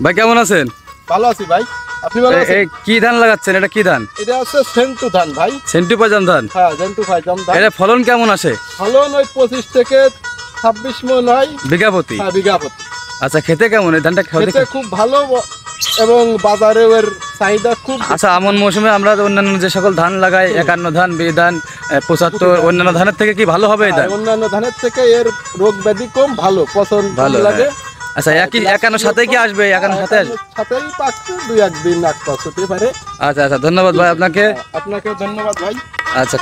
ভাই কেমন আছেন? ভালো আছি ভাই, আপনি ভালো আছেন? কি ধান লাগাচ্ছেন? এটা কি ধান? এটা হচ্ছে সেন্টু ধান ভাই। সেন্টু পাইজাম ধান? হ্যাঁ, সেন্টু পাইজাম ধান। এটা ফলন কেমন আসে? ফলন ওই 25 থেকে 26 মণ হয় বিঘা প্রতি? হ্যাঁ, বিঘা প্রতি। আচ্ছা, খেতে কেমন এই ধানটা? খেতে খুব ভালো এবং বাজারে এর চাহিদা খুব। আচ্ছা, আমন মৌসুমে আমরা অন্যান্য যে সকল ধান লাগাই 51 ধান, 20 ধান, 75, অন্যান্য ধানের থেকে কি ভালো হবে এই ধান? অন্যান্য ধানের থেকে এর রোগ ব্যাধি কম, ভালো পছন্দ ভালো লাগে। আচ্ছা, একই 51 সাথে কি আসবে? 51 সাথে আসবে? সাথেই পাকছে, 2-1 দিন আগ পাস হতে পারে। আচ্ছা আচ্ছা, ধন্যবাদ ভাই আপনাকে। আপনাকে ধন্যবাদ ভাই। আচ্ছা।